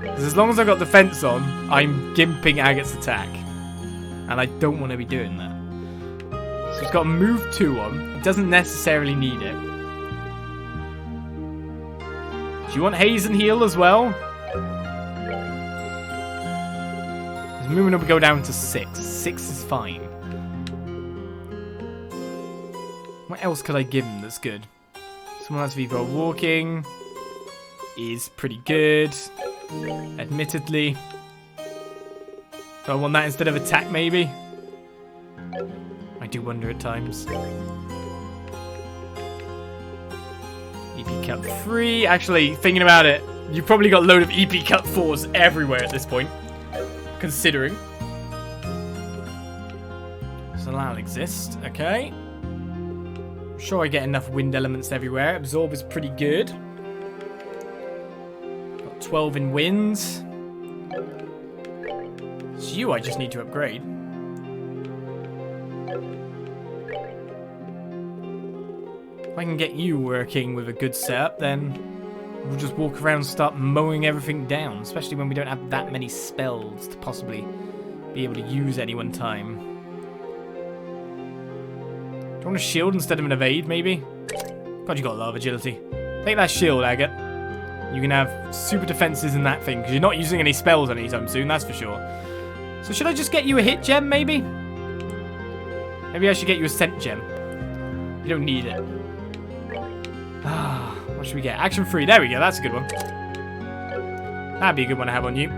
S5: Because as long as I've got defense on, I'm gimping Agate's attack. And I don't want to be doing that. So it's got move 2 on. It doesn't necessarily need it. Do you want haze and heal as well? His movement will go down to 6. 6 is fine. What else could I give him that's good? Someone that's Vivo walking is pretty good. Admittedly. Do I want that instead of attack, maybe? I do wonder at times. EP Cup 3. Actually, thinking about it, you've probably got a load of EP Cup 4s everywhere at this point. Considering. So that'll exist. Okay. I'm sure I get enough wind elements everywhere. Absorb is pretty good. Got 12 in wind. It's you I just need to upgrade. If I can get you working with a good setup, then we'll just walk around and start mowing everything down. Especially when we don't have that many spells to possibly be able to use any one time. Do you want a shield instead of an evade, maybe? God, you got a lot of agility. Take that shield, Agate. You can have super defenses in that thing, because you're not using any spells anytime soon, that's for sure. So should I just get you a hit gem, maybe? Maybe I should get you a scent gem. You don't need it. What should we get? Action 3. There we go. That's a good one. That'd be a good one to have on you.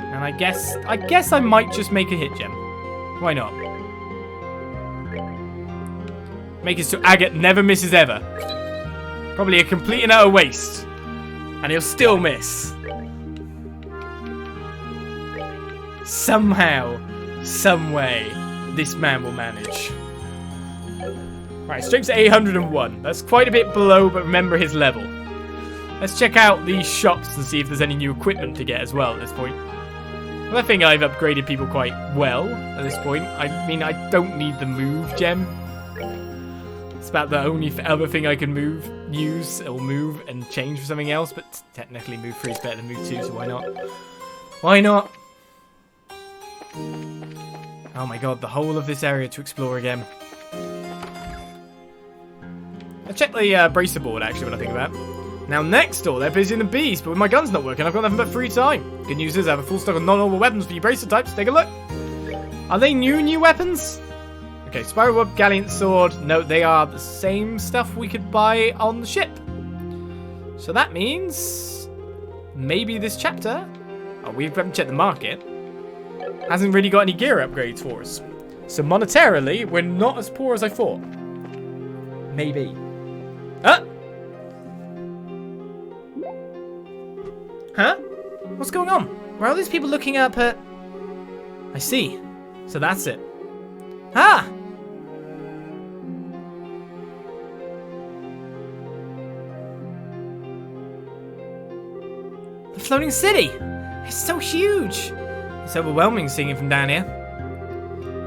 S5: And I guess I might just make a hit gem. Why not? Make it so Agate never misses ever. Probably a complete and utter waste. And he'll still miss. Somehow, some way, this man will manage. Right, strength's 801. That's quite a bit below, but remember his level. Let's check out these shops and see if there's any new equipment to get as well at this point. Well, I think I've upgraded people quite well at this point. I mean, I don't need the move gem. It's about the only other thing I can use and change for something else, but technically move 3 is better than move 2, so why not? Why not? Oh my god, the whole of this area to explore again. I checked the bracer board, actually, when I think about it. Now, next door, they're busy in the bees, but with my guns not working, I've got nothing but free time. Good news is I have a full stock of non-normal weapons for you bracer types. Take a look. Are they new weapons? Okay, Spiral Web, Gallant Sword. No, they are the same stuff we could buy on the ship. So that means maybe this chapter, we haven't checked the market, hasn't really got any gear upgrades for us. So monetarily, we're not as poor as I thought. Maybe. Huh? What's going on?
S4: Where are these people looking up at...
S5: I see. So that's it.
S4: Ah! The floating city! It's so huge!
S5: It's overwhelming seeing it from down here.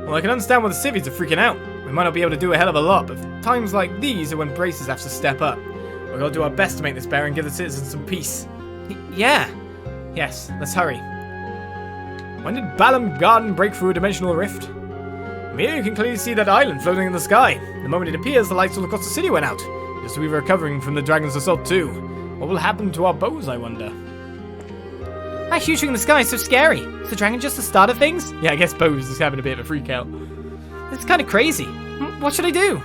S5: Well, I can understand why the civvies are freaking out. We might not be able to do a hell of a lot, but times like these are when bracers have to step up. We're going to do our best to make this better and give the citizens some peace.
S4: Yeah.
S5: Yes, let's hurry. When did Balam Garden break through a dimensional rift? From here you can clearly see that island floating in the sky. The moment it appears, the lights all across the city went out. Just as we were recovering from the dragon's assault too. What will happen to our bows, I wonder?
S4: That huge thing in the sky is so scary. Is the dragon just the start of things?
S5: Yeah, I guess Bose is having a bit of a freak out.
S4: It's kind of crazy. What should I do?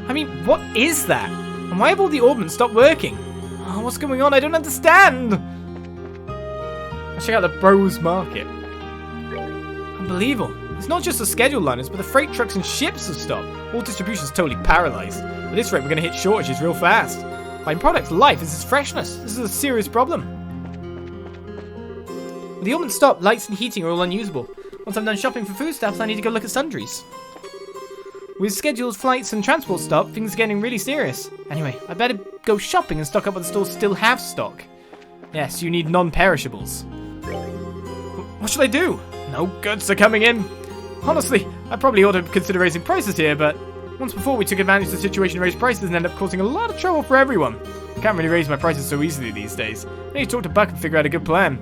S4: I mean, what is that? And why have all the orbments stopped working?
S5: Oh, what's going on? I don't understand. Let's check out the Bros Market.
S4: Unbelievable. It's not just the scheduled liners, but the freight trucks and ships have stopped.
S5: All distribution's totally paralyzed. At this rate, we're going to hit shortages real fast. My product's life is its freshness. This is a serious problem.
S4: With the orbments stopped, lights and heating are all unusable. Once I'm done shopping for foodstuffs, I need to go look at sundries. With scheduled flights and transport stopped, things are getting really serious. Anyway, I better go shopping and stock up what the stores still have stock.
S5: Yes, you need non-perishables. What should I do? No goods are coming in. Honestly, I probably ought to consider raising prices here, but once before we took advantage of the situation to raise prices and ended up causing a lot of trouble for everyone. I can't really raise my prices so easily these days. I need to talk to Buck and figure out a good plan.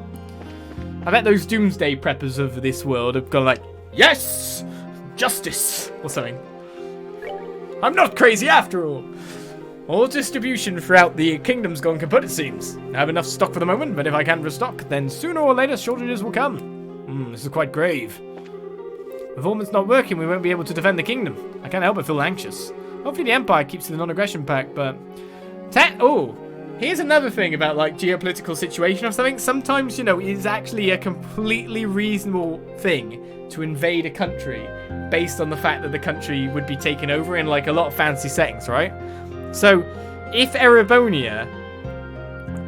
S5: I bet those doomsday preppers of this world have gone like, yes! Justice! Or something. I'm not crazy after all. All distribution throughout the kingdom's gone kaput, it seems. I have enough stock for the moment, but if I can't restock, then sooner or later shortages will come. This is quite grave. With orbments not working, we won't be able to defend the kingdom. I can't help but feel anxious. Hopefully the Empire keeps to the non-aggression pact, but... here's another thing about, like, geopolitical situation or something. Sometimes, you know, it is actually a completely reasonable thing to invade a country based on the fact that the country would be taken over in, like, a lot of fancy settings, right? So, if Erebonia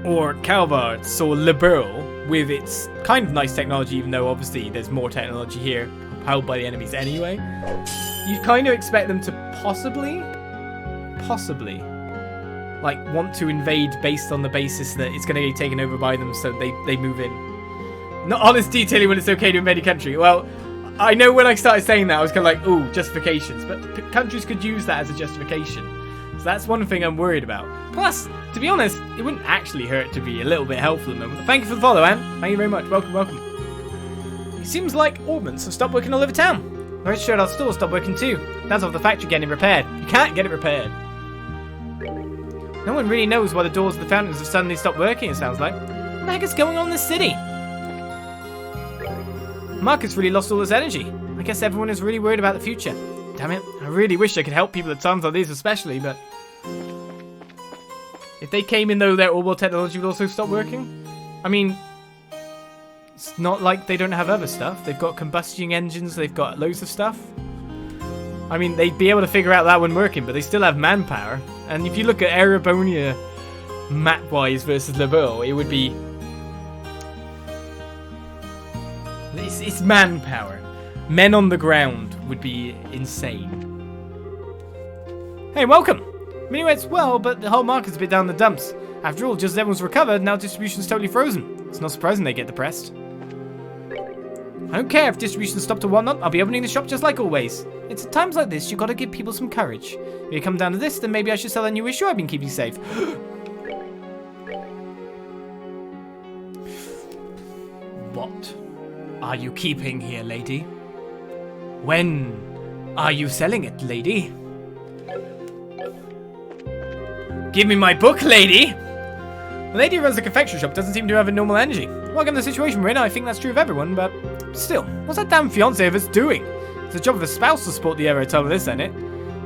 S5: or Calvard saw Liberal with its kind of nice technology, even though obviously there's more technology here held by the enemies anyway, you'd kind of expect them to possibly, like, want to invade based on the basis that it's going to get taken over by them, so they move in. Not honest detailing when it's okay to invade a country. Well, I know when I started saying that, I was kind of like, ooh, justifications. But countries could use that as a justification. So that's one thing I'm worried about. Plus, to be honest, it wouldn't actually hurt to be a little bit helpful at the moment. Thank you for the follow, Anne. Thank you very much. Welcome, welcome. It seems like orbments have stopped working all over town.
S4: Most sure our store stopped working too. That's off the factory getting it repaired. You can't get it repaired. No one really knows why the doors of the fountains have suddenly stopped working, it sounds like. What the heck is going on in this city? Marcus really lost all his energy. I guess everyone is really worried about the future. Damn it, I really wish I could help people at times like these especially, but... If they came in though, their Ouroboros technology would also stop working? I mean... It's not like they don't have other stuff. They've got combustion engines, they've got loads of stuff. I mean, they'd be able to figure out that one working, but they still have manpower. And if you look at Erebonia map-wise versus Level, it would be... It's manpower. Men on the ground would be insane. Hey, welcome! Mini went's well, but the whole market's a bit down the dumps. After all, just as everyone's recovered, now distribution's totally frozen. It's not surprising they get depressed. I don't care if distribution stopped or whatnot, I'll be opening the shop just like always. It's at times like this you gotta give people some courage. If you come down to this, then maybe I should sell that new issue I've been keeping safe. What are you keeping here, lady? When are you selling it, lady? Give me my book, lady! The lady who runs the confectionery shop doesn't seem to have a normal energy. Welcome to the situation we're in, I think that's true of everyone, but still, what's that damn fiancé of us doing? It's the job of a spouse to support the error of this, ain't it?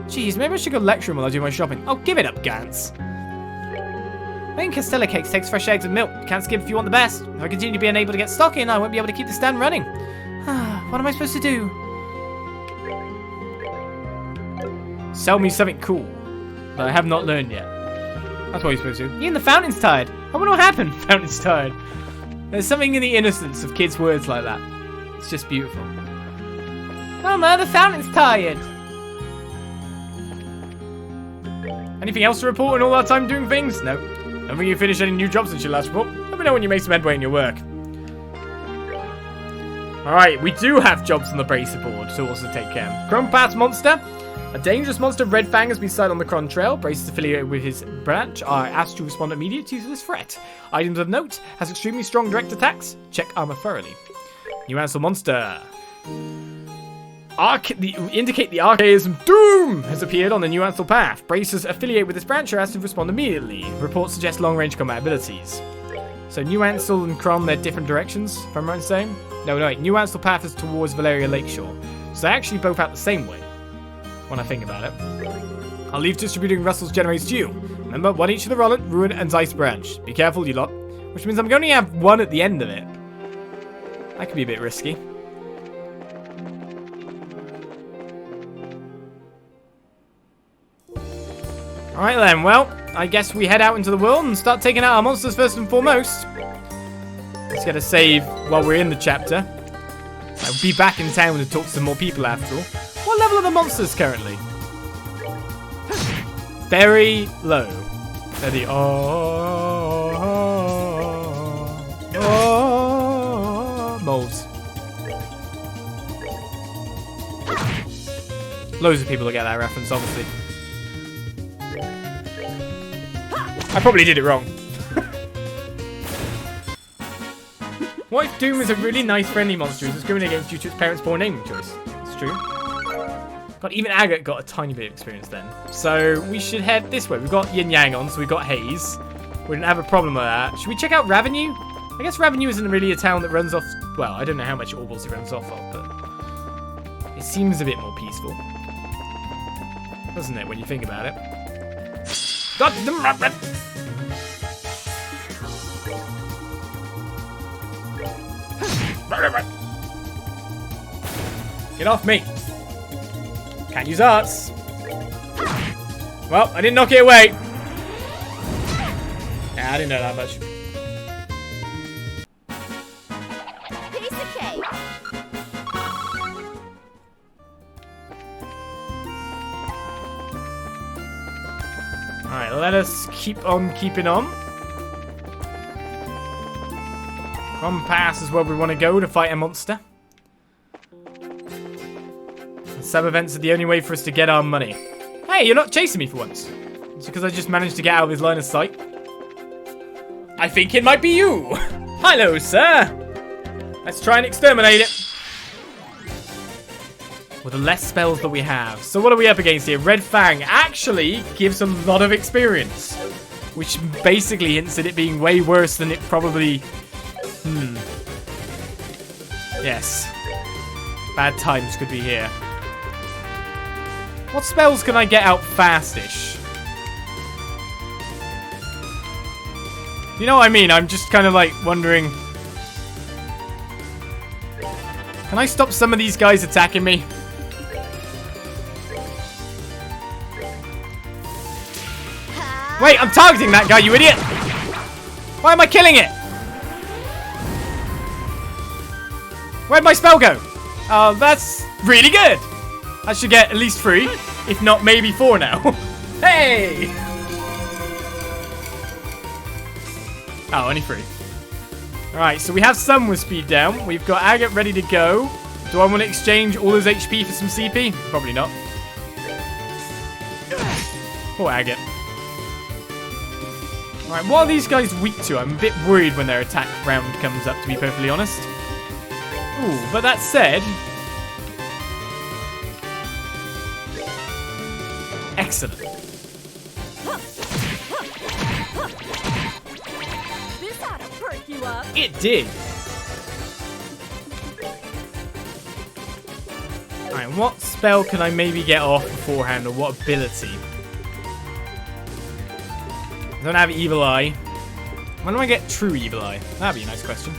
S4: Jeez, maybe I should go lecture him while I do my shopping. Oh, give it up, Gantz. Making Castella cakes takes fresh eggs and milk. You can't skip if you want the best. If I continue being able to get stock in, I won't be able to keep the stand running. What am I supposed to do? Sell me something cool that I have not learned yet. That's what you're supposed to do. Even the fountain's tired. I wonder what happened. Fountain's tired. There's something in the innocence of kids' words like that. It's just beautiful. Mama, the fountain's tired. Anything else to report in all our time doing things? No. Don't think you finished any new jobs since your last report. Let me know when you make some headway in your work. Alright, we do have jobs on the bracer board to also take care of. Chrome Pass Monster. A dangerous monster of Red Fang has been sighted on the Cron Trail. Braces affiliated with his branch are asked to respond immediately to this threat. Items of note: has extremely strong direct attacks. Check armor thoroughly. New Ansel Monster. Indicate the archaism Doom has appeared on the New Ansel path. Braces affiliated with this branch are asked to respond immediately. Reports suggest long-range combat abilities. So New Ansel and Cron, they're different directions, if I'm right in saying. No, wait. New Ansel path is towards Valeria Lakeshore. So they're actually both out the same way. When I think about it. I'll leave distributing Russell's generates to you. Remember, one each of the Rollet, Ruin, and Zeiss branch. Be careful, you lot. Which means I'm going to have one at the end of it. That could be a bit risky. Alright then, well, I guess we head out into the world and start taking out our monsters first and foremost. Let's get a save while we're in the chapter. I'll be back in town to talk to some more people after all. What level are the monsters currently? Very low. They're the moles. Loads of people will get that reference, obviously. I probably did it wrong. What if Doom is a really nice friendly monster who's discriminating against due to its parents' poor naming choice? It's true. God, even Agate got a tiny bit of experience then. So we should head this way. We've got Yin Yang on, so we've got Haze. We didn't have a problem with that. Should we check out Ravenue? I guess Ravenue isn't really a town that runs off... Well, I don't know how much Ouroboros it runs off of, but... It seems a bit more peaceful. Doesn't it, when you think about it? Get off me! Can't use arts. Well, I didn't knock it away. Nah, I didn't know that much.
S2: Kiseki.
S1: Alright, let us keep on keeping on. Pass is where we want to go to fight a monster. Some events are the only way for us to get our money. Hey, you're not chasing me for once. It's because I just managed to get out of his line of sight. I think it might be you. Hello, sir. Let's try and exterminate it. with the less spells that we have. So what are we up against here? Red Fang actually gives a lot of experience, which basically hints at it being way worse than it probably... Yes. Bad times could be here. What spells can I get out fastish? You know what I mean? I'm just kind of like wondering... Can I stop some of these guys attacking me? Wait, I'm targeting that guy, you idiot! Why am I killing it? Where'd my spell go? Oh, that's really good. I should get at least 3, if not maybe 4 now. Hey! Oh, only 3. Alright, so we have some with speed down. We've got Agate ready to go. Do I want to exchange all his HP for some CP? Probably not. Poor Agate. Alright, what are these guys weak to? I'm a bit worried when their attack round comes up, to be perfectly honest. Ooh, but that said... Excellent.
S2: This ought to perk you up.
S1: It did. Alright, what spell can I maybe get off beforehand, or what ability? I don't have Evil Eye. When do I get True Evil Eye? That'd be a nice question.